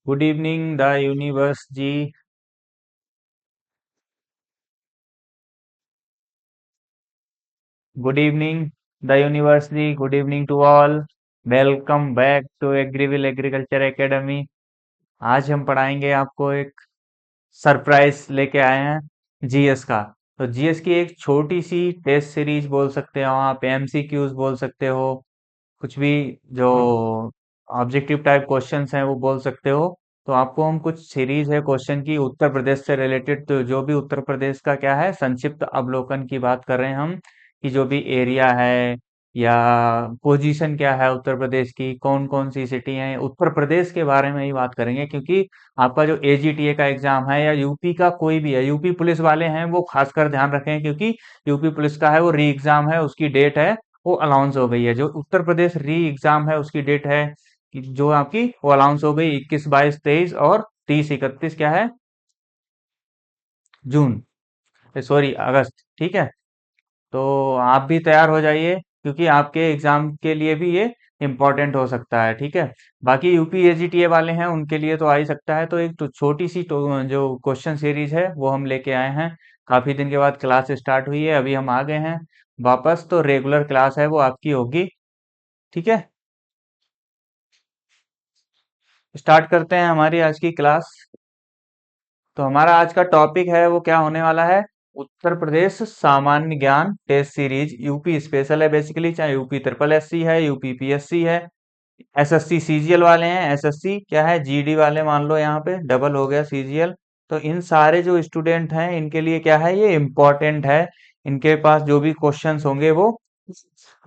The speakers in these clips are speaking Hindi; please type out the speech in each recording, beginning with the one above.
Good evening the universe ji. Good evening the universe ji. Good evening to all. Welcome back to Agriville agriculture academy. आज हम पढ़ाएंगे आपको एक सरप्राइज लेके आए हैं जीएस का। तो जीएस की एक छोटी सी टेस्ट सीरीज बोल सकते हो आप, एमसीक्यूज बोल सकते हो, कुछ भी जो ऑब्जेक्टिव टाइप क्वेश्चंस हैं वो बोल सकते हो। तो आपको हम कुछ सीरीज है क्वेश्चन की उत्तर प्रदेश से रिलेटेड, तो जो भी उत्तर प्रदेश का क्या है संक्षिप्त अवलोकन की बात कर रहे हैं हम, कि जो भी एरिया है या पोजीशन क्या है उत्तर प्रदेश की, कौन कौन सी सिटी है, उत्तर प्रदेश के बारे में ही बात करेंगे। क्योंकि आपका जो एजीटीए का एग्जाम है या यूपी का कोई भी है, यूपी पुलिस वाले हैं वो खासकर ध्यान रखें, क्योंकि यूपी पुलिस का है वो री एग्जाम है, उसकी डेट है वो अनाउंस हो गई है। जो उत्तर प्रदेश री एग्जाम है उसकी डेट है कि जो आपकी वो अनाउंस हो गई 21, 22, 23 और 30, 31 क्या है, जून, सॉरी अगस्त। ठीक है, तो आप भी तैयार हो जाइए क्योंकि आपके एग्जाम के लिए भी ये इम्पोर्टेंट हो सकता है। ठीक है, बाकी यूपी एजीटीए वाले हैं उनके लिए तो आ ही सकता है। तो एक तो छोटी सी जो क्वेश्चन सीरीज है वो हम लेके आए हैं। काफी दिन के बाद क्लास स्टार्ट हुई है, अभी हम आ गए हैं वापस, तो रेगुलर क्लास है वो आपकी होगी। ठीक है, स्टार्ट करते हैं हमारी आज की क्लास। तो हमारा आज का टॉपिक है वो क्या होने वाला है, उत्तर प्रदेश सामान्य ज्ञान टेस्ट सीरीज। यूपी स्पेशल है बेसिकली, चाहे यूपी ट्रिपल एससी है, यूपी पीएससी है, एसएससी सीजीएल वाले हैं, एसएससी क्या है जीडी वाले, मान लो यहाँ पे डबल हो गया सीजीएल। तो इन सारे जो स्टूडेंट हैं इनके लिए क्या है ये इम्पोर्टेंट है। इनके पास जो भी क्वेश्चंस होंगे वो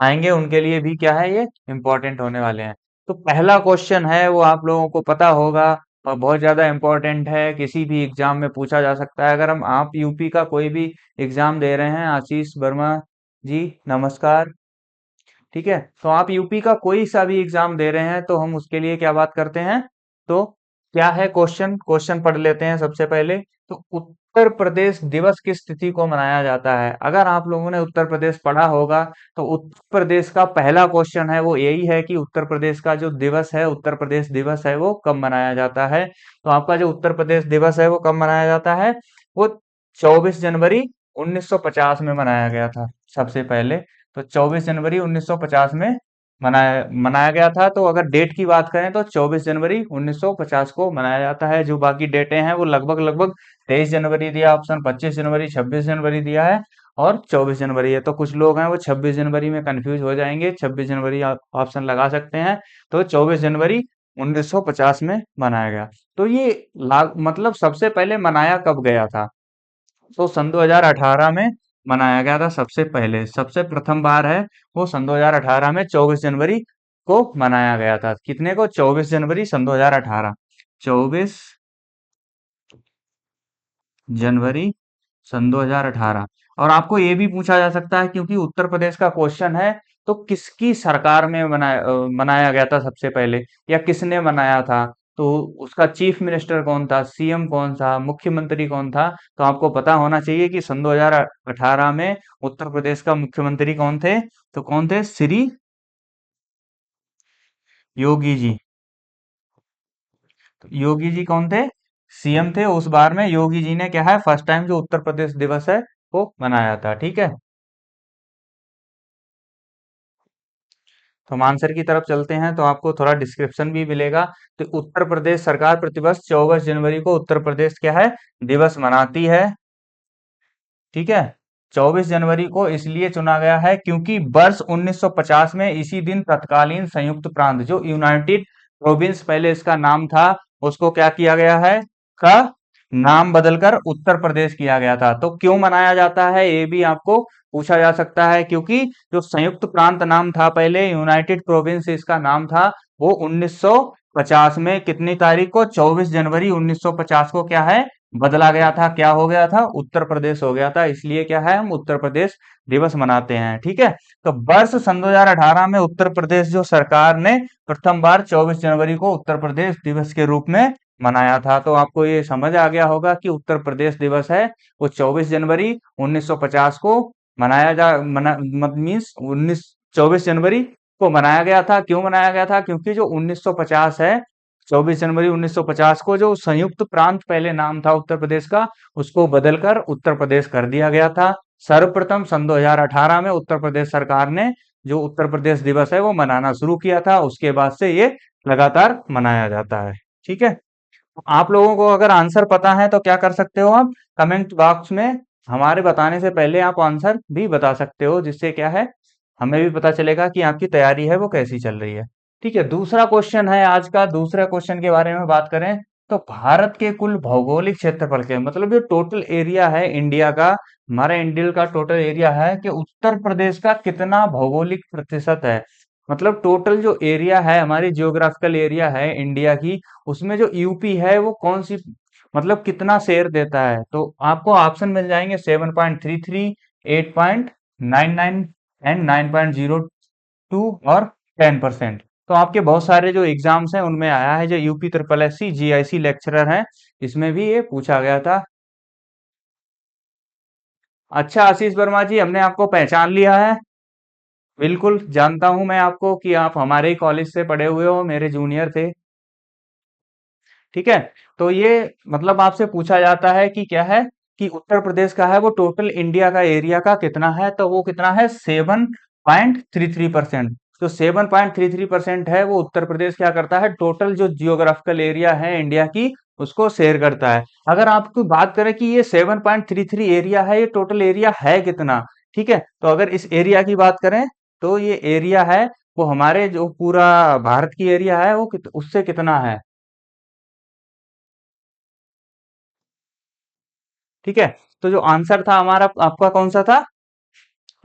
आएंगे, उनके लिए भी क्या है ये इम्पोर्टेंट होने वाले हैं। तो पहला क्वेश्चन है वो आप लोगों को पता होगा और बहुत ज्यादा इम्पोर्टेंट है, किसी भी एग्जाम में पूछा जा सकता है। अगर हम आप यूपी का कोई भी एग्जाम दे रहे हैं, आशीष वर्मा जी नमस्कार। ठीक है, तो आप यूपी का कोई सा भी एग्जाम दे रहे हैं तो हम उसके लिए क्या बात करते हैं, तो क्या है क्वेश्चन, क्वेश्चन पढ़ लेते हैं सबसे पहले। तो उत्तर प्रदेश दिवस किस तिथि को मनाया जाता है? अगर आप लोगों ने उत्तर प्रदेश पढ़ा होगा तो उत्तर प्रदेश का पहला क्वेश्चन है वो यही है कि उत्तर प्रदेश का जो दिवस है, उत्तर प्रदेश दिवस है वो कब मनाया जाता है। तो आपका जो उत्तर प्रदेश दिवस है वो कब मनाया जाता है, वो 24 जनवरी 1950 में मनाया गया था सबसे पहले। तो 24 जनवरी 1950 में मनाया मनाया गया था। तो अगर डेट की बात करें तो 24 जनवरी 1950 को मनाया जाता है। जो बाकी डेटें हैं वो लगभग लगभग 23 जनवरी दिया ऑप्शन, 25 जनवरी, 26 जनवरी दिया है और 24 जनवरी है। तो कुछ लोग हैं वो 26 जनवरी में कंफ्यूज हो जाएंगे, 26 जनवरी आप ऑप्शन लगा सकते हैं। तो 24 जनवरी 1950 में मनाया गया। तो ये मतलब सबसे पहले मनाया कब गया था, तो सन 2018 में मनाया गया था सबसे पहले, सबसे प्रथम बार है वो सन 2018 में 24 जनवरी को मनाया गया था। कितने को, 24 जनवरी सन 2018, 24 जनवरी सन 2018। और आपको ये भी पूछा जा सकता है क्योंकि उत्तर प्रदेश का क्वेश्चन है, तो किसकी सरकार में मनाया गया था सबसे पहले, या किसने मनाया था, तो उसका चीफ मिनिस्टर कौन था, सीएम कौन था, मुख्यमंत्री कौन था। तो आपको पता होना चाहिए कि सन 2018 में उत्तर प्रदेश का मुख्यमंत्री कौन थे, तो कौन थे, श्री योगी जी। तो योगी जी कौन थे, सीएम थे उस बार में। योगी जी ने क्या है फर्स्ट टाइम जो उत्तर प्रदेश दिवस है वो मनाया था। ठीक है, तो हम आंसर की तरफ चलते हैं तो आपको थोड़ा डिस्क्रिप्शन भी मिलेगा। तो उत्तर प्रदेश सरकार प्रतिवर्ष 24 जनवरी को उत्तर प्रदेश क्या है दिवस मनाती है। ठीक है, 24 जनवरी को इसलिए चुना गया है क्योंकि वर्ष 1950 में इसी दिन तत्कालीन संयुक्त प्रांत जो यूनाइटेड प्रोविंस पहले इसका नाम था, उसको क्या किया गया है, का नाम बदलकर उत्तर प्रदेश किया गया था। तो क्यों मनाया जाता है ये भी आपको पूछा जा सकता है, क्योंकि जो संयुक्त प्रांत नाम था पहले, यूनाइटेड प्रोविंस इसका नाम था, वो 1950 में कितनी तारीख को, 24 जनवरी 1950 को क्या है बदला गया था, क्या हो गया था, उत्तर प्रदेश हो गया था। इसलिए क्या है हम उत्तर प्रदेश दिवस मनाते हैं। ठीक है, तो वर्ष सन 2018 में उत्तर प्रदेश जो सरकार ने प्रथम बार 24 जनवरी को उत्तर प्रदेश दिवस के रूप में मनाया था। तो आपको ये समझ आ गया होगा कि उत्तर प्रदेश दिवस है वो 24 जनवरी 1950 को मनाया जा मना मीन्स 19 24 जनवरी को मनाया गया था। क्यों मनाया गया था, क्योंकि जो 1950 है, 24 जनवरी 1950 को जो संयुक्त प्रांत पहले नाम था उत्तर प्रदेश का, उसको बदलकर उत्तर प्रदेश कर दिया गया था। सर्वप्रथम सन 2018 में उत्तर प्रदेश सरकार ने जो उत्तर प्रदेश दिवस है वो मनाना शुरू किया था। उसके बाद से ये लगातार मनाया जाता है। ठीक है, आप लोगों को अगर आंसर पता है तो क्या कर सकते हो, आप कमेंट बॉक्स में हमारे बताने से पहले आप आंसर भी बता सकते हो, जिससे क्या है हमें भी पता चलेगा कि आपकी तैयारी है वो कैसी चल रही है। ठीक है, दूसरा क्वेश्चन है आज का। दूसरा क्वेश्चन के बारे में बात करें तो भारत के कुल भौगोलिक क्षेत्रफल के मतलब जो टोटल एरिया है इंडिया का, हमारे इंडिया का टोटल एरिया है कि उत्तर प्रदेश का कितना भौगोलिक प्रतिशत है। मतलब टोटल जो एरिया है, हमारी जियोग्राफिकल एरिया है इंडिया की, उसमें जो यूपी है वो कौन सी मतलब कितना शेयर देता है। तो आपको ऑप्शन मिल जाएंगे 7.33, 8.99 एंड 9.02 और 10%। तो आपके बहुत सारे जो एग्जाम्स हैं उनमें आया है, जो UP triple S C GIC lecturer हैं, इसमें भी ये पूछा गया था। अच्छा आशीष वर्मा जी, हमने आपको पहचान लिया है। बिल्कुल जानता हूं मैं आपको कि आप हमारे ही कॉलेज से पढ़े हुए हो, मेरे जूनियर थे। ठीक है, तो ये मतलब आपसे पूछा जाता है कि क्या है कि उत्तर प्रदेश का है वो टोटल इंडिया का एरिया का कितना है, तो वो कितना है 7.33%। जो 7.33% है वो उत्तर प्रदेश क्या करता है, टोटल जो जियोग्राफिकल एरिया है इंडिया की उसको शेयर करता है। अगर आपको बात करें कि ये 7.33 एरिया है, ये टोटल एरिया है कितना। ठीक है, तो अगर इस एरिया की बात करें तो ये एरिया है वो हमारे जो पूरा भारत की एरिया है वो उससे कितना है। ठीक है, तो जो आंसर था हमारा आपका कौन सा था,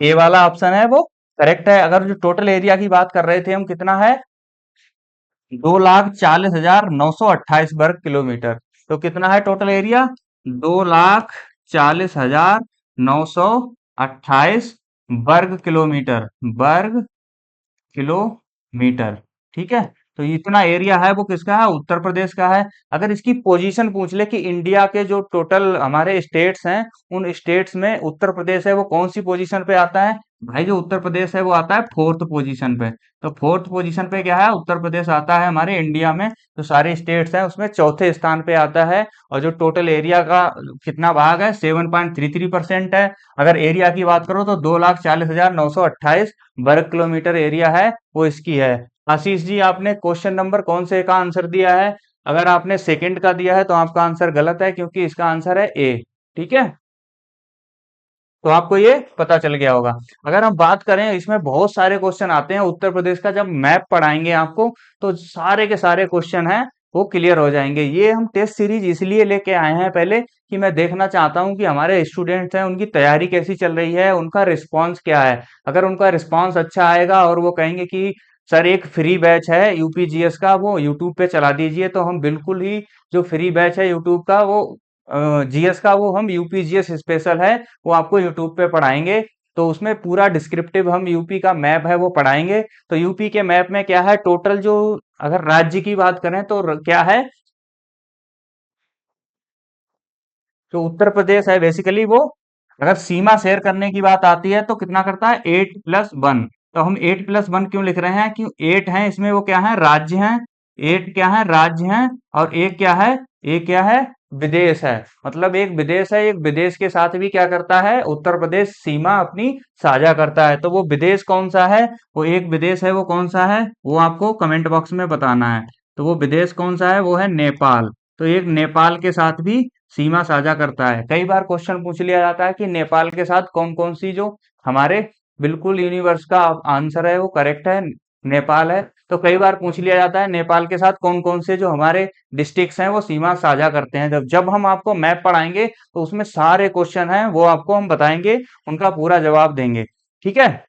ए वाला ऑप्शन है वो करेक्ट है। अगर जो टोटल एरिया की बात कर रहे थे हम, कितना है 2,40,928 वर्ग किलोमीटर। तो कितना है टोटल एरिया, 2,40,928 वर्ग किलोमीटर, वर्ग किलोमीटर। ठीक है, तो इतना एरिया है वो किसका है, उत्तर प्रदेश का है। अगर इसकी पोजीशन पूछ ले कि इंडिया के जो टोटल हमारे स्टेट्स हैं, उन स्टेट्स में उत्तर प्रदेश है वो कौन सी पोजीशन पे आता है, भाई जो उत्तर प्रदेश है वो आता है फोर्थ पोजीशन पे। तो फोर्थ पोजीशन पे क्या है, उत्तर प्रदेश आता है हमारे इंडिया में। जो सारे स्टेट्स हैं उसमें चौथे स्थान पे आता है। और जो टोटल एरिया का कितना भाग है, 7.33% है। अगर एरिया की बात करो तो 2,40,928 वर्ग किलोमीटर एरिया है वो इसकी है। आशीष जी, आपने क्वेश्चन नंबर कौन से का आंसर दिया है, अगर आपने सेकंड का दिया है तो आपका आंसर गलत है, क्योंकि इसका आंसर है ए। ठीक है, तो आपको ये पता चल गया होगा। अगर हम बात करें, इसमें बहुत सारे क्वेश्चन आते हैं उत्तर प्रदेश का, जब मैप पढ़ाएंगे आपको तो सारे के सारे क्वेश्चन हैं वो क्लियर हो जाएंगे। ये हम टेस्ट सीरीज इसलिए लेके आए हैं पहले कि मैं देखना चाहता हूं कि हमारे स्टूडेंट्स हैं उनकी तैयारी कैसी चल रही है, उनका रिस्पॉन्स क्या है। अगर उनका रिस्पॉन्स अच्छा आएगा और वो कहेंगे कि सर एक फ्री बैच है यूपीजीएस का, वो यूट्यूब पे चला दीजिए, तो हम बिल्कुल ही जो फ्री बैच है यूट्यूब का वो जीएस का, वो हम यूपीजीएस स्पेशल है वो आपको यूट्यूब पे पढ़ाएंगे। तो उसमें पूरा डिस्क्रिप्टिव हम यूपी का मैप है वो पढ़ाएंगे। तो यूपी के मैप में क्या है, टोटल जो अगर राज्य की बात करें तो क्या है, जो उत्तर प्रदेश है बेसिकली वो अगर सीमा शेयर करने की बात आती है तो कितना करता है 8+1। तो हम 8+1 क्यों लिख रहे हैं, क्यों 8 है इसमें, वो क्या है राज्य हैं। 8 क्या है, राज्य हैं। और एक क्या है, एक क्या है, विदेश है। मतलब एक विदेश है, एक विदेश के साथ भी क्या करता है उत्तर प्रदेश सीमा अपनी साझा करता है। तो वो विदेश कौन सा है, वो एक विदेश है वो कौन सा है, वो आपको कमेंट बॉक्स में बताना है। तो वो विदेश कौन सा है, वो है नेपाल। तो एक नेपाल के साथ भी सीमा साझा करता है। कई बार क्वेश्चन पूछ लिया जाता है कि नेपाल के साथ कौन कौन सी जो हमारे बिल्कुल यूनिवर्स का आंसर है वो करेक्ट है, नेपाल है। तो कई बार पूछ लिया जाता है नेपाल के साथ कौन कौन से जो हमारे डिस्ट्रिक्ट्स हैं वो सीमा साझा करते हैं। जब जब हम आपको मैप पढ़ाएंगे तो उसमें सारे क्वेश्चन हैं वो आपको हम बताएंगे, उनका पूरा जवाब देंगे। ठीक है,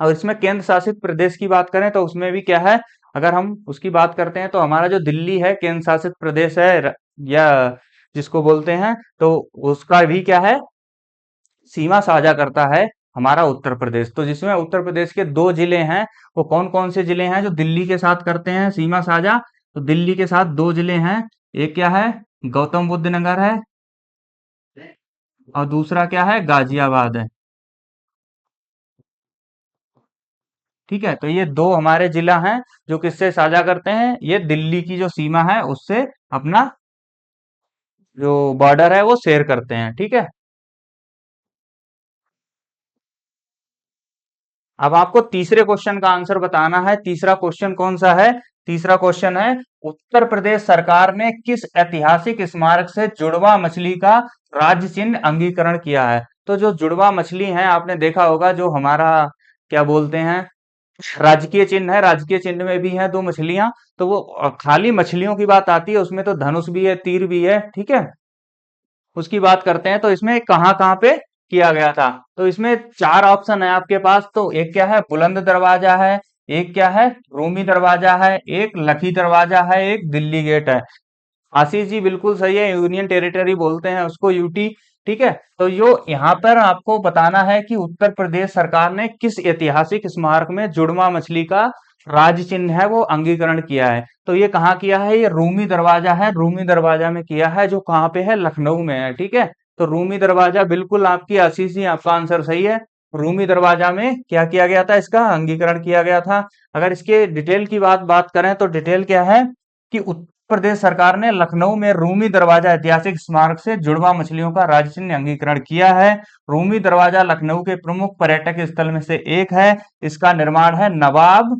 और इसमें केंद्र शासित प्रदेश की बात करें तो उसमें भी क्या है, अगर हम उसकी बात करते हैं तो हमारा जो दिल्ली है केंद्र शासित प्रदेश है, या जिसको बोलते हैं, तो उसका भी क्या है सीमा साझा करता है हमारा उत्तर प्रदेश। तो जिसमें उत्तर प्रदेश के दो जिले हैं, वो कौन कौन से जिले हैं जो दिल्ली के साथ करते हैं सीमा साझा। तो दिल्ली के साथ दो जिले हैं, एक क्या है गौतम बुद्ध नगर है, और दूसरा क्या है गाजियाबाद है। ठीक है, तो ये दो हमारे जिला हैं जो किससे साझा करते हैं, ये दिल्ली की जो सीमा है उससे अपना जो बॉर्डर है वो शेयर करते हैं। ठीक है, अब आपको तीसरे क्वेश्चन का आंसर बताना है। तीसरा क्वेश्चन कौन सा है? तीसरा क्वेश्चन है, उत्तर प्रदेश सरकार ने किस ऐतिहासिक स्मारक से जुड़वा मछली का राज्य चिन्ह अंगीकरण किया है? तो जो जुड़वा मछली है आपने देखा होगा, जो हमारा क्या बोलते हैं, राजकीय चिन्ह है, राजकीय चिन्ह में भी है दो मछलियां। तो वो खाली मछलियों की बात आती है उसमें तो धनुष भी है, तीर भी है। ठीक है, उसकी बात करते हैं। तो इसमें कहाँ कहाँ पे किया गया था? तो इसमें चार ऑप्शन है आपके पास। तो एक क्या है, बुलंद दरवाजा है, एक क्या है, रूमी दरवाजा है, एक लखी दरवाजा है, एक दिल्ली गेट है। आशीष जी बिल्कुल सही है, यूनियन टेरिटरी बोलते हैं उसको, यूटी। ठीक है, तो यो यहाँ पर आपको बताना है कि उत्तर प्रदेश सरकार ने किस ऐतिहासिक स्मारक में जुड़वा मछली का राज्य चिन्ह है वो अंगीकरण किया है। तो ये कहाँ किया है? ये रूमी दरवाजा है, रूमी दरवाजा में किया है, जो कहाँ पे है, लखनऊ में है। ठीक है, तो रूमी दरवाजा बिल्कुल आपकी, आशीष जी आपका आंसर सही है। रूमी दरवाजा में क्या किया गया था? इसका अंगीकरण किया गया था। अगर इसके डिटेल की बात बात करें तो डिटेल क्या है कि उत्तर प्रदेश सरकार ने लखनऊ में रूमी दरवाजा ऐतिहासिक स्मारक से जुड़वा मछलियों का राज्य चिन्ह अंगीकरण किया है। रूमी दरवाजा लखनऊ के प्रमुख पर्यटक स्थल में से एक है। इसका निर्माण है नवाब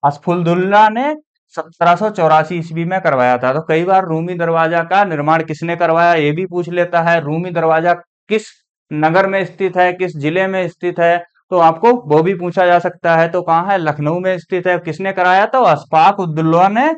असफुद्दुल्ला ने 1784 ईस्वी में करवाया था। तो कई बार रूमी दरवाजा का निर्माण किसने करवाया ये भी पूछ लेता है। रूमी दरवाजा किस नगर में स्थित है, किस जिले में स्थित है, तो आपको वो भी पूछा जा सकता है। तो कहाँ है? लखनऊ में स्थित है। किसने कराया? तो अशफाक उद्दौला ने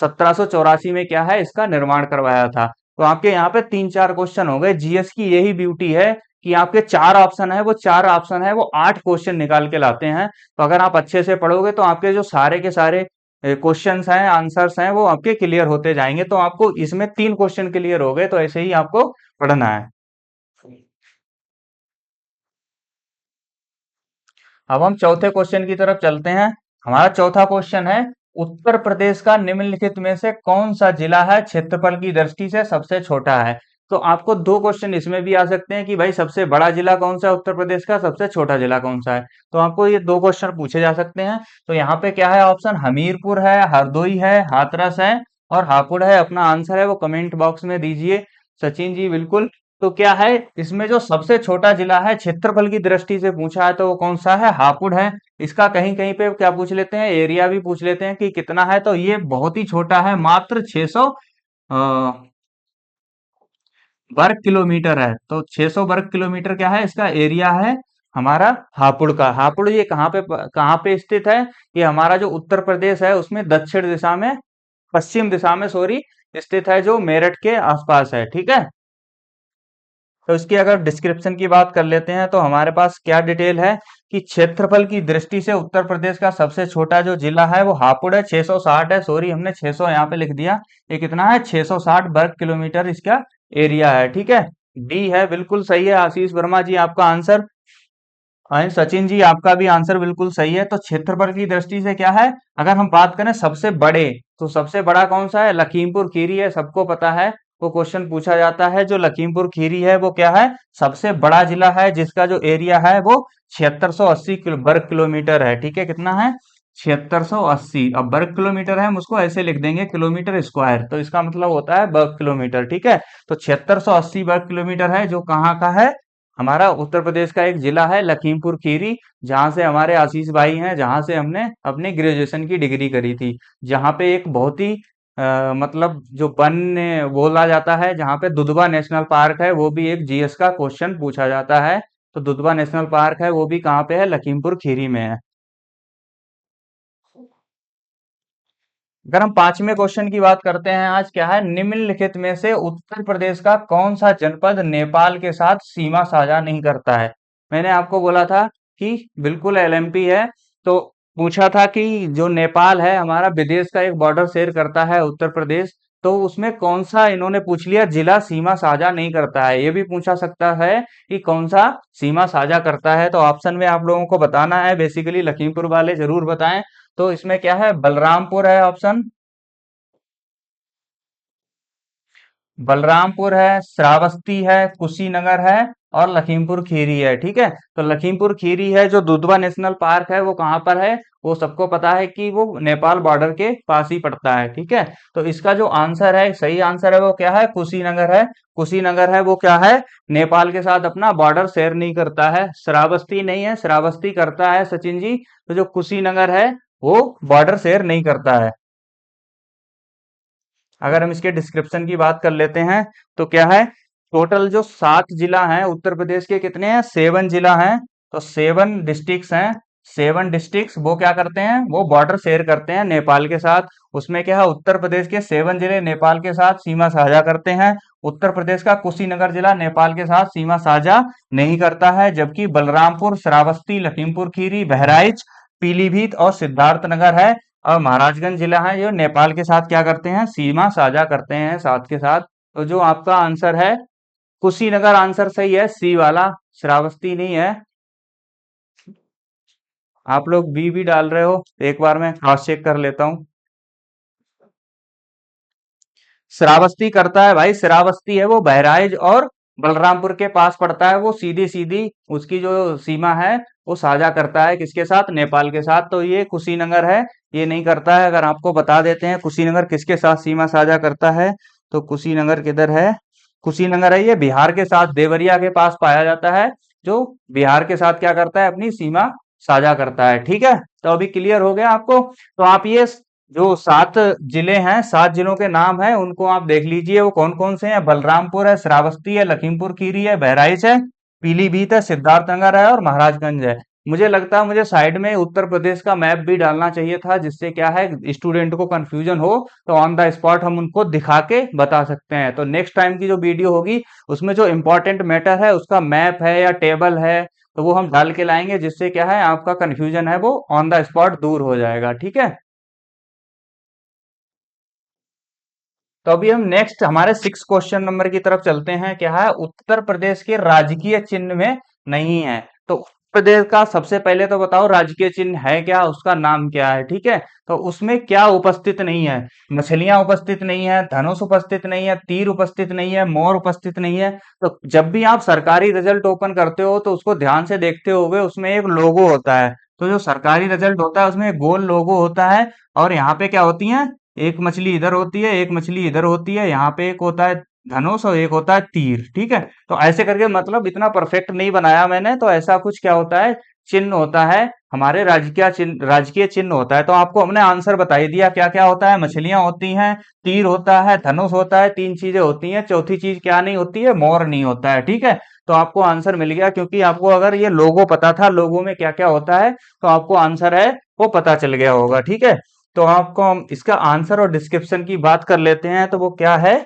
1784 में क्या है, इसका निर्माण करवाया था। तो आपके यहाँ पे तीन चार क्वेश्चन हो गए। जीएस की यही ब्यूटी है कि आपके चार ऑप्शन है, वो चार ऑप्शन है वो 8 क्वेश्चन निकाल के लाते हैं। तो अगर आप अच्छे से पढ़ोगे तो आपके जो सारे के सारे क्वेश्चंस हैं, आंसर्स हैं, वो आपके क्लियर होते जाएंगे। तो आपको इसमें 3 क्वेश्चन क्लियर हो गए, तो ऐसे ही आपको पढ़ना है। अब हम चौथे क्वेश्चन की तरफ चलते हैं। हमारा चौथा क्वेश्चन है, उत्तर प्रदेश का निम्नलिखित में से कौन सा जिला है क्षेत्रफल की दृष्टि से सबसे छोटा है? तो आपको दो क्वेश्चन इसमें भी आ सकते हैं कि भाई सबसे बड़ा जिला कौन सा है उत्तर प्रदेश का, सबसे छोटा जिला कौन सा है। तो आपको ये दो क्वेश्चन पूछे जा सकते हैं। तो यहाँ पे क्या है, ऑप्शन हमीरपुर है, हरदोई है, हाथरस है और हापुड़ है। अपना आंसर है वो कमेंट बॉक्स में दीजिए। सचिन जी बिल्कुल। तो क्या है, इसमें जो सबसे छोटा जिला है क्षेत्रफल की दृष्टि से पूछा है तो वो कौन सा है? हापुड़ है। इसका कहीं कहीं पे क्या पूछ लेते हैं, एरिया भी पूछ लेते हैं कि कितना है। तो ये बहुत ही छोटा है, मात्र 600 वर्ग किलोमीटर है। तो 600 वर्ग किलोमीटर क्या है, इसका एरिया है हमारा हापुड़ का। हापुड़ ये कहाँ पे स्थित है? ये हमारा जो उत्तर प्रदेश है उसमें दक्षिण दिशा में, पश्चिम दिशा में सॉरी, स्थित है, जो मेरठ के आसपास है। ठीक है, तो इसकी अगर डिस्क्रिप्शन की बात कर लेते हैं तो हमारे पास क्या डिटेल है कि क्षेत्रफल की दृष्टि से उत्तर प्रदेश का सबसे छोटा जो जिला है वो हापुड़ है। 660 है, सॉरी हमने 600 यहाँ पे लिख दिया। ये कितना है? 660 वर्ग किलोमीटर इसका एरिया है। ठीक है, डी है, बिल्कुल सही है। आशीष वर्मा जी आपका आंसर। एंड सचिन जी आपका भी आंसर बिल्कुल सही है। तो क्षेत्रफल की दृष्टि से क्या है, अगर हम बात करें सबसे बड़े, तो सबसे बड़ा कौन सा है? लखीमपुर खीरी है, सबको पता है। वो क्वेश्चन पूछा जाता है, जो लखीमपुर खीरी है वो क्या है, सबसे बड़ा जिला है, जिसका जो एरिया है वो 7680 वर्ग किलोमीटर है। ठीक है, कितना है? 7680। अब वर्ग किलोमीटर है, हम उसको ऐसे लिख देंगे किलोमीटर स्क्वायर, तो इसका मतलब होता है वर्ग किलोमीटर। ठीक है, तो 7680 वर्ग किलोमीटर है, जो कहाँ का है, हमारा उत्तर प्रदेश का एक जिला है लखीमपुर खीरी, जहां से हमारे आशीष भाई हैं, जहां से हमने अपनी ग्रेजुएशन की डिग्री करी थी। जहां पे एक बहुत ही मतलब जो वन बोला जाता है, जहां पे दुधवा नेशनल पार्क है, वो भी एक जीएस का क्वेश्चन पूछा जाता है। तो दुधवा नेशनल पार्क है, वो भी कहाँ पे है? लखीमपुर खीरी में है। अगर हम पांचवें क्वेश्चन की बात करते हैं, आज क्या है, निम्नलिखित में से उत्तर प्रदेश का कौन सा जनपद नेपाल के साथ सीमा साझा नहीं करता है? मैंने आपको बोला था कि बिल्कुल एलएमपी है। तो पूछा था कि जो नेपाल है हमारा, विदेश का एक बॉर्डर शेयर करता है उत्तर प्रदेश, तो उसमें कौन सा, इन्होंने पूछ लिया जिला सीमा साझा नहीं करता है। ये भी पूछा सकता है कि कौन सा सीमा साझा करता है। तो ऑप्शन में आप लोगों को बताना है, बेसिकली लखीमपुर वाले जरूर बताएं। तो इसमें क्या है, बलरामपुर है ऑप्शन, बलरामपुर है, श्रावस्ती है, कुशीनगर है और लखीमपुर खीरी है। ठीक है, तो लखीमपुर खीरी है जो दुधवा नेशनल पार्क है वो कहाँ पर है, वो सबको पता है कि वो नेपाल बॉर्डर के पास ही पड़ता है। ठीक है, तो इसका जो आंसर है, सही आंसर है वो क्या है, कुशीनगर है। कुशीनगर है वो क्या है, नेपाल के साथ अपना बॉर्डर शेयर नहीं करता है। श्रावस्ती नहीं है, श्रावस्ती करता है सचिन जी। तो जो कुशीनगर है वो बॉर्डर शेयर नहीं करता है। अगर हम इसके डिस्क्रिप्शन की बात कर लेते हैं तो क्या है, टोटल जो 7 जिला हैं उत्तर प्रदेश के, कितने हैं, 7 जिला हैं। तो 7 डिस्ट्रिक्ट्स हैं। 7 डिस्ट्रिक्ट्स वो क्या करते हैं, वो बॉर्डर शेयर करते हैं नेपाल के साथ। उसमें क्या है, उत्तर प्रदेश के 7 जिले नेपाल के साथ सीमा साझा करते हैं। उत्तर प्रदेश का कुशीनगर जिला नेपाल के साथ सीमा साझा नहीं करता है, जबकि बलरामपुर, श्रावस्ती, लखीमपुर खीरी, बहराइच, पीलीभीत और सिद्धार्थनगर है और महाराजगंज जिला है जो नेपाल के साथ क्या करते हैं, सीमा साझा करते हैं साथ के साथ। तो जो आपका आंसर है कुशीनगर, आंसर सही है, सी वाला, श्रावस्ती नहीं है। आप लोग बी भी डाल रहे हो, एक बार मैं क्रॉस चेक कर लेता हूँ। श्रावस्ती करता है भाई, श्रावस्ती है वो बहराइच और बलरामपुर के पास पड़ता है। वो सीधी सीधी उसकी जो सीमा है वो साझा करता है किसके साथ, नेपाल के साथ। तो ये कुशीनगर है, ये नहीं करता है। अगर आपको बता देते हैं कुशीनगर किसके साथ सीमा साझा करता है, तो कुशीनगर किधर है, कुशीनगर है ये बिहार के साथ, देवरिया के पास पाया जाता है, जो बिहार के साथ क्या करता है, अपनी सीमा साझा करता है। ठीक है, तो अभी क्लियर हो गया आपको। तो आप ये जो 7 जिले हैं, 7 जिलों के नाम है उनको आप देख लीजिए, वो कौन कौन से हैं। बलरामपुर है, श्रावस्ती है, लखीमपुर खीरी है, बहराइच है, पीलीभीत है, सिद्धार्थनगर है और महाराजगंज है। मुझे लगता है मुझे साइड में उत्तर प्रदेश का मैप भी डालना चाहिए था, जिससे क्या है स्टूडेंट को कंफ्यूजन हो तो ऑन द स्पॉट हम उनको दिखा के बता सकते हैं। तो नेक्स्ट टाइम की जो वीडियो होगी उसमें जो इंपॉर्टेंट मैटर है उसका मैप है या टेबल है तो वो हम डाल के लाएंगे, जिससे क्या है आपका कंफ्यूजन है वो ऑन द स्पॉट दूर हो जाएगा। ठीक है, तो अभी हम नेक्स्ट हमारे 6 क्वेश्चन नंबर की तरफ चलते हैं। क्या है, उत्तर प्रदेश के राजकीय चिन्ह में नहीं है। तो उत्तर प्रदेश का सबसे पहले तो बताओ राजकीय चिन्ह है क्या, उसका नाम क्या है। ठीक है, तो उसमें क्या उपस्थित नहीं है, मछलियां उपस्थित नहीं है, धनुष उपस्थित नहीं है, तीर उपस्थित नहीं है, मोर उपस्थित नहीं है। तो जब भी आप सरकारी रिजल्ट ओपन करते हो तो उसको ध्यान से देखते हुए उसमें एक लोगो होता है। तो जो सरकारी रिजल्ट होता है उसमें एक गोल लोगो होता है और यहाँ पे क्या होती है, एक मछली इधर होती है, एक मछली इधर होती है, यहाँ पे एक होता है धनुष और एक होता है तीर। ठीक है, तो ऐसे करके मतलब इतना परफेक्ट नहीं बनाया मैंने, तो ऐसा कुछ क्या होता है, चिन्ह होता है, हमारे राजकीय चिन्ह होता है। तो आपको हमने आंसर बता ही दिया क्या क्या होता है, मछलियां होती हैं, तीर होता है, धनुष होता है, 3 चीजें होती हैं, चौथी चीज क्या नहीं होती है, मोर नहीं होता है। ठीक है, तो आपको आंसर मिल गया, क्योंकि आपको अगर ये लोगो पता था, लोगो में क्या क्या होता है, तो आपको आंसर है वो पता चल गया होगा। ठीक है, तो आपको हम इसका आंसर और डिस्क्रिप्शन की बात कर लेते हैं, तो वो क्या है,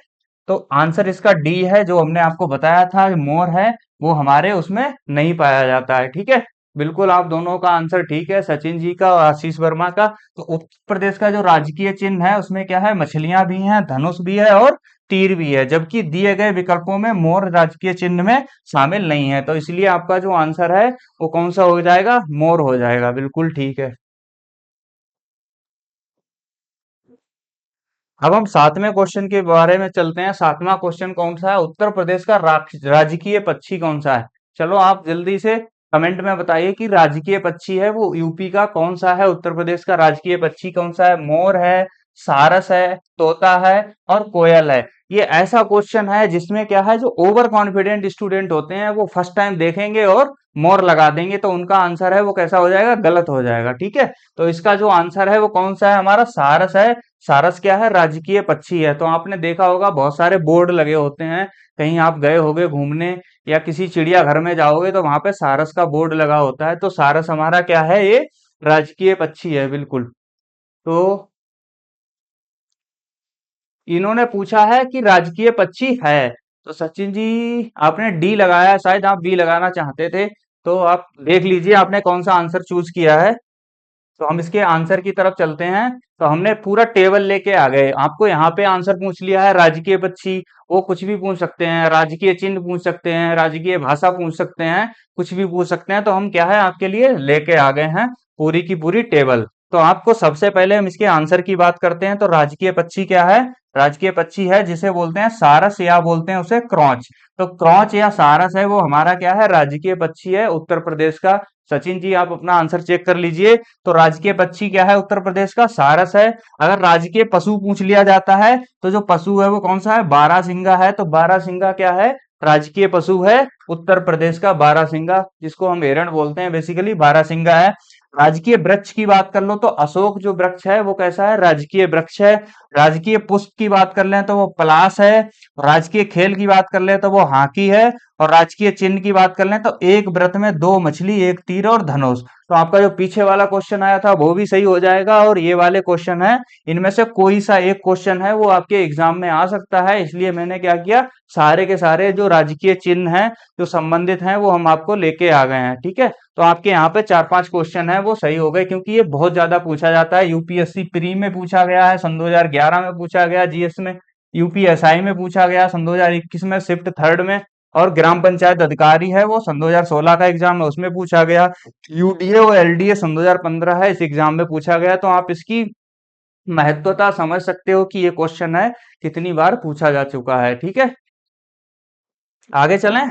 तो आंसर इसका डी है, जो हमने आपको बताया था मोर है, वो हमारे उसमें नहीं पाया जाता है। ठीक है, बिल्कुल आप दोनों का आंसर ठीक है, सचिन जी का और आशीष वर्मा का। तो उत्तर प्रदेश का जो राजकीय चिन्ह है उसमें क्या है, मछलियां भी हैं, धनुष भी है और तीर भी है, जबकि दिए गए विकल्पों में मोर राजकीय चिन्ह में शामिल नहीं है। तो इसलिए आपका जो आंसर है वो कौन सा हो जाएगा, मोर हो जाएगा। बिल्कुल ठीक है। अब हम 7वें क्वेश्चन के बारे में चलते हैं। 7वां क्वेश्चन कौन सा है, उत्तर प्रदेश का राजकीय पक्षी कौन सा है। चलो आप जल्दी से कमेंट में बताइए कि राजकीय पक्षी है वो यूपी का कौन सा है, उत्तर प्रदेश का राजकीय पक्षी कौन सा है। मोर है, सारस है, तोता है और कोयल है। ये ऐसा क्वेश्चन है जिसमें क्या है, जो ओवर कॉन्फिडेंट स्टूडेंट होते हैं वो फर्स्ट टाइम देखेंगे और मोर लगा देंगे, तो उनका आंसर है वो कैसा हो जाएगा, गलत हो जाएगा। ठीक है, तो इसका जो आंसर है वो कौन सा है, हमारा सारस है। सारस क्या है, राजकीय पक्षी है। तो आपने देखा होगा बहुत सारे बोर्ड लगे होते हैं, कहीं आप गए होगे घूमने या किसी चिड़ियाघर में जाओगे तो वहां पे सारस का बोर्ड लगा होता है। तो सारस हमारा क्या है, ये राजकीय पक्षी है बिल्कुल। तो इन्होंने पूछा है कि राजकीय पक्षी है, तो सचिन जी आपने डी लगाया, शायद आप बी लगाना चाहते थे। तो आप देख लीजिए आपने कौन सा आंसर चूज किया है। तो हम इसके आंसर की तरफ चलते हैं। तो हमने पूरा टेबल लेके आ गए, आपको यहाँ पे आंसर पूछ लिया है राजकीय पक्षी, वो कुछ भी पूछ सकते हैं, राजकीय चिन्ह पूछ सकते हैं, राजकीय भाषा पूछ सकते हैं, कुछ भी पूछ सकते हैं। तो हम क्या है आपके लिए लेके आ गए हैं पूरी की पूरी टेबल। तो आपको सबसे पहले हम इसके आंसर की बात करते हैं। तो राजकीय पक्षी क्या है, राजकीय पक्षी है जिसे बोलते हैं सारस या बोलते हैं उसे क्रॉच। तो क्रॉच या सारस है वो हमारा क्या है, राजकीय पक्षी है उत्तर प्रदेश का। सचिन जी आप अपना आंसर चेक कर लीजिए। तो राजकीय पक्षी क्या है उत्तर प्रदेश का, सारस है। अगर राजकीय पशु पूछ लिया जाता है तो जो पशु है वो कौन सा है, बारहसिंगा है। तो बारहसिंगा क्या है, राजकीय पशु है उत्तर प्रदेश का, बारहसिंगा, जिसको हम हिरण बोलते हैं बेसिकली, बारहसिंगा है। राजकीय वृक्ष की बात कर लो तो अशोक जो वृक्ष है वो कैसा है, राजकीय वृक्ष है। राजकीय पुष्प की बात कर लें तो वो पलाश है। राजकीय खेल की बात कर लें तो वो हॉकी है। और राजकीय चिन्ह की बात कर लें तो एक व्रत में दो मछली, एक तीर और धनुष। तो आपका जो पीछे वाला क्वेश्चन आया था वो भी सही हो जाएगा, और ये वाले क्वेश्चन है, इनमें से कोई सा एक क्वेश्चन है वो आपके एग्जाम में आ सकता है। इसलिए मैंने क्या किया, सारे के सारे जो राजकीय चिन्ह हैं जो संबंधित हैं वो हम आपको लेके आ गए हैं। ठीक है, तो आपके यहाँ पे 4-5 क्वेश्चन है वो सही हो गए, क्योंकि ये बहुत ज्यादा पूछा जाता है। यूपीएससी प्री में पूछा गया है, सन 2011 में पूछा गया जीएस में, यूपीएसआई में पूछा गया सन 2021 में शिफ्ट थर्ड में, और ग्राम पंचायत अधिकारी है वो सन 2016 का एग्जाम है उसमें पूछा गया। यूडीए और एलडीए सन 2015 है, इस एग्जाम में पूछा गया। तो आप इसकी महत्वता समझ सकते हो कि ये क्वेश्चन है कितनी बार पूछा जा चुका है। ठीक है, आगे चलें।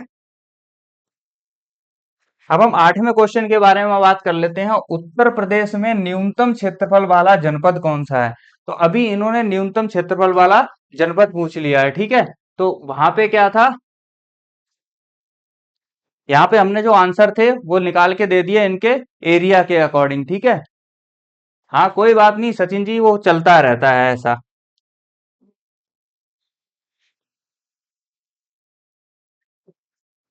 अब हम 8वें क्वेश्चन के बारे में बात कर लेते हैं। उत्तर प्रदेश में न्यूनतम क्षेत्रफल वाला जनपद कौन सा है। तो अभी इन्होंने न्यूनतम क्षेत्रफल वाला जनपद पूछ लिया है। ठीक है, तो वहां पे क्या था, यहाँ पे हमने जो आंसर थे वो निकाल के दे दिए इनके एरिया के अकॉर्डिंग। ठीक है, हाँ कोई बात नहीं सचिन जी, वो चलता रहता है ऐसा।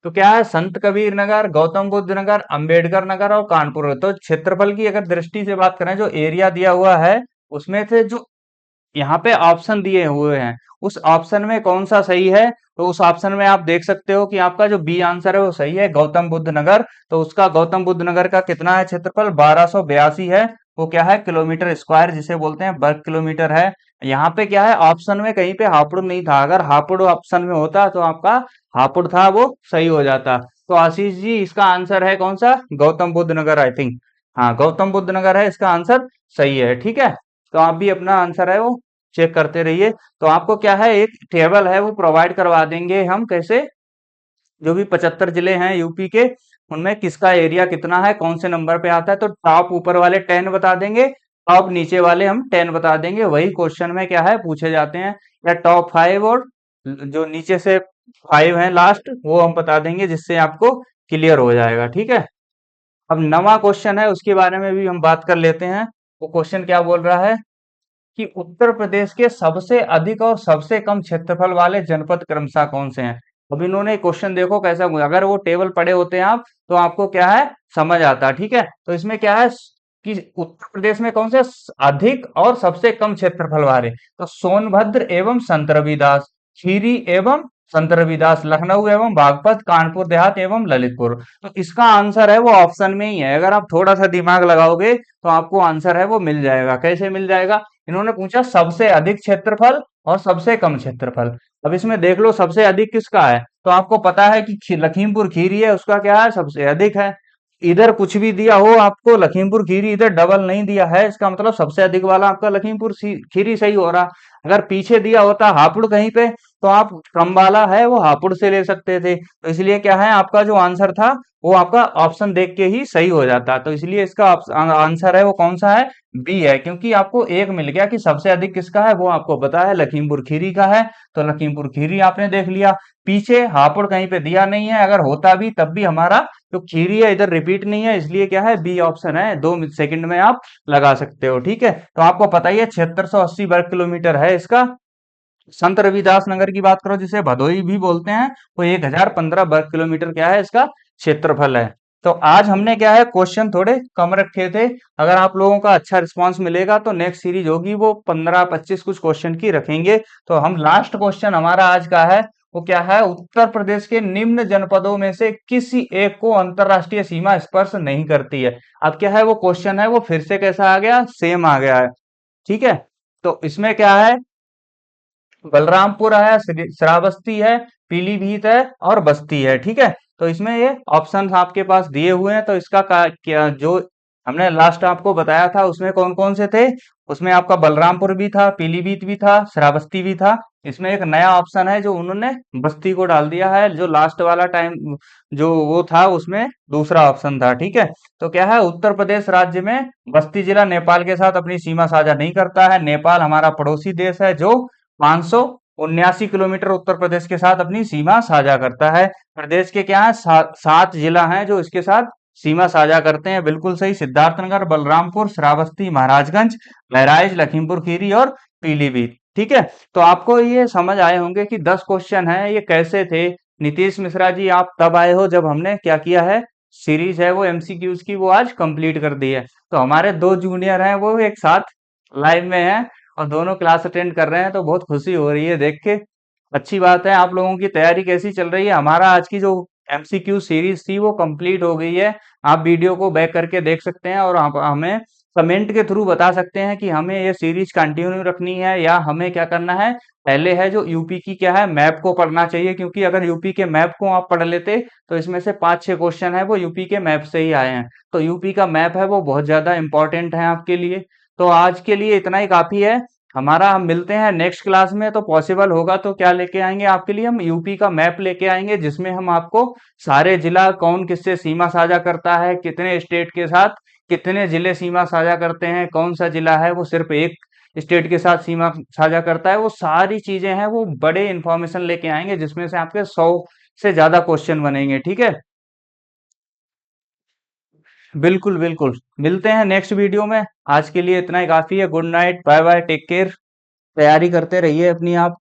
तो क्या है, संत कबीर नगर, गौतम बुद्ध नगर, अंबेडकर नगर और कानपुर। तो क्षेत्रफल की अगर दृष्टि से बात करें, जो एरिया दिया हुआ है उसमें से जो यहाँ पे ऑप्शन दिए हुए हैं उस ऑप्शन में कौन सा सही है, तो उस ऑप्शन में आप देख सकते हो कि आपका जो बी आंसर है वो सही है, गौतम बुद्ध नगर। तो उसका गौतम बुद्ध नगर का कितना है क्षेत्रफल, 1282 है। वो क्या है, किलोमीटर स्क्वायर जिसे बोलते हैं, वर्ग किलोमीटर है। यहाँ पे क्या है, ऑप्शन में कहीं पे हापुड़ नहीं था, अगर हापुड़ ऑप्शन में होता तो आपका हापुड़ था वो सही हो जाता। तो आशीष जी इसका आंसर है कौन सा, गौतम बुद्ध नगर आई थिंक। हाँ गौतम बुद्ध नगर है इसका आंसर, सही है। ठीक है, तो आप भी अपना आंसर है वो चेक करते रहिए। तो आपको क्या है, एक टेबल है वो प्रोवाइड करवा देंगे हम, कैसे, जो भी 75 जिले हैं यूपी के, उनमें किसका एरिया कितना है, कौन से नंबर पे आता है। तो टॉप ऊपर वाले 10 बता देंगे, टॉप नीचे वाले हम 10 बता देंगे। वही क्वेश्चन में क्या है पूछे जाते हैं, या टॉप 5 और जो नीचे से 5 हैं लास्ट वो हम बता देंगे, जिससे आपको क्लियर हो जाएगा। ठीक है, अब नवा क्वेश्चन है उसके बारे में भी हम बात कर लेते हैं। वो क्वेश्चन क्या बोल रहा है कि उत्तर प्रदेश के सबसे अधिक और सबसे कम क्षेत्रफल वाले जनपद क्रमशः कौन से हैं। अब इन्होंने क्वेश्चन देखो कैसा, अगर वो टेबल पढ़े होते हैं आप तो आपको क्या है समझ आता। ठीक है, तो इसमें क्या है कि उत्तर प्रदेश में कौन से अधिक और सबसे कम क्षेत्रफल वाले, तो सोनभद्र एवं संत रविदास, खीरी एवं संत रविदास, लखनऊ एवं बागपत, कानपुर देहात एवं ललितपुर। तो इसका आंसर है वो ऑप्शन में ही है, अगर आप थोड़ा सा दिमाग लगाओगे तो आपको आंसर है वो मिल जाएगा। कैसे मिल जाएगा, इन्होंने पूछा सबसे अधिक क्षेत्रफल और सबसे कम क्षेत्रफल। अब इसमें देख लो सबसे अधिक किसका है, तो आपको पता है कि लखीमपुर खीरी है, उसका क्या है सबसे अधिक है। इधर कुछ भी दिया हो आपको लखीमपुर खीरी, इधर डबल नहीं दिया है, इसका मतलब सबसे अधिक वाला आपका लखीमपुर खीरी सही हो रहा। अगर पीछे दिया होता हापुड़ कहीं पे तो आप कम वाला है वो हापुड़ से ले सकते थे। तो इसलिए क्या है, आपका जो आंसर था वो आपका ऑप्शन देख के ही सही हो जाता। तो इसलिए इसका आंसर है वो कौन सा है, बी है, क्योंकि आपको एक मिल गया कि सबसे अधिक किसका है, वो आपको पता है लखीमपुर खीरी का है। तो लखीमपुर खीरी आपने देख लिया, पीछे हापुड़ कहीं पे दिया नहीं है, अगर होता भी तब भी हमारा जो खीरी है इधर रिपीट नहीं है, इसलिए क्या है बी ऑप्शन है, 2 सेकंड में आप लगा सकते हो। ठीक है, तो आपको पता ही है 7680 वर्ग किलोमीटर है इसका। संत रविदास नगर की बात करो जिसे भदोई भी बोलते हैं, वो 1015 वर्ग किलोमीटर क्या है इसका क्षेत्रफल है। तो आज हमने क्या है क्वेश्चन थोड़े कम रखे थे, अगर आप लोगों का अच्छा रिस्पांस मिलेगा तो नेक्स्ट सीरीज होगी वो 15-25 कुछ क्वेश्चन की रखेंगे। तो हम लास्ट क्वेश्चन हमारा आज का है वो क्या है, उत्तर प्रदेश के निम्न जनपदों में से किसी एक को अंतरराष्ट्रीय सीमा स्पर्श नहीं करती है। अब क्या है वो क्वेश्चन है वो फिर से कैसा आ गया, सेम आ गया है। ठीक है, तो इसमें क्या है, बलरामपुर है, श्रावस्ती है, पीलीभीत है और बस्ती है। ठीक है, तो इसमें ये ऑप्शन आपके पास दिए हुए हैं। तो इसका क्या जो हमने लास्ट आपको बताया था उसमें कौन कौन से थे, उसमें आपका बलरामपुर भी था, पीलीभीत भी था, श्रावस्ती भी था। इसमें एक नया ऑप्शन है जो उन्होंने बस्ती को डाल दिया है। जो लास्ट वाला टाइम जो वो था उसमें दूसरा ऑप्शन था। ठीक है, तो क्या है, उत्तर प्रदेश राज्य में बस्ती जिला नेपाल के साथ अपनी सीमा साझा नहीं करता है। नेपाल हमारा पड़ोसी देश है जो 579 किलोमीटर उत्तर प्रदेश के साथ अपनी सीमा साझा करता है। प्रदेश के क्या है, 7 जिला हैं जो इसके साथ सीमा साझा करते हैं। बिल्कुल सही, सिद्धार्थनगर, बलरामपुर, श्रावस्ती, महाराजगंज, बहराइच, लखीमपुर खीरी और पीलीभीत। ठीक है, तो आपको ये समझ आए होंगे कि 10 क्वेश्चन है ये कैसे थे। नीतीश मिश्रा जी, आप तब आए हो जब हमने क्या किया है, सीरीज है वो एमसीक्यूज की वो आज कंप्लीट कर दी है। तो हमारे दो जूनियर हैं वो एक साथ लाइव में हैं और दोनों क्लास अटेंड कर रहे हैं, तो बहुत खुशी हो रही है देख के। अच्छी बात है। आप लोगों की तैयारी कैसी चल रही है? हमारा आज की जो एमसीक्यू सीरीज थी वो कंप्लीट हो गई है। आप वीडियो को बैक करके देख सकते हैं और आप हमें कमेंट के थ्रू बता सकते हैं कि हमें ये सीरीज कंटिन्यू रखनी है या हमें क्या करना है। पहले है जो यूपी की क्या है, मैप को पढ़ना चाहिए, क्योंकि अगर यूपी के मैप को आप पढ़ लेते तो इसमें से 5-6 क्वेश्चन है वो यूपी के मैप से ही आए हैं। तो यूपी का मैप है वो बहुत ज्यादा इंपॉर्टेंट है आपके लिए। तो आज के लिए इतना ही काफी है हमारा। हम मिलते हैं नेक्स्ट क्लास में। तो पॉसिबल होगा तो क्या लेके आएंगे आपके लिए, हम यूपी का मैप लेके आएंगे जिसमें हम आपको सारे जिला कौन किससे सीमा साझा करता है, कितने स्टेट के साथ कितने जिले सीमा साझा करते हैं, कौन सा जिला है वो सिर्फ एक स्टेट के साथ सीमा साझा करता है, वो सारी चीजें हैं वो बड़े इंफॉर्मेशन लेके आएंगे जिसमें से आपके 100 से ज्यादा क्वेश्चन बनेंगे। ठीक है, बिल्कुल बिल्कुल। मिलते हैं नेक्स्ट वीडियो में। आज के लिए इतना ही काफी है। Good night, bye bye, take care. तैयारी करते रहिए अपनी आप।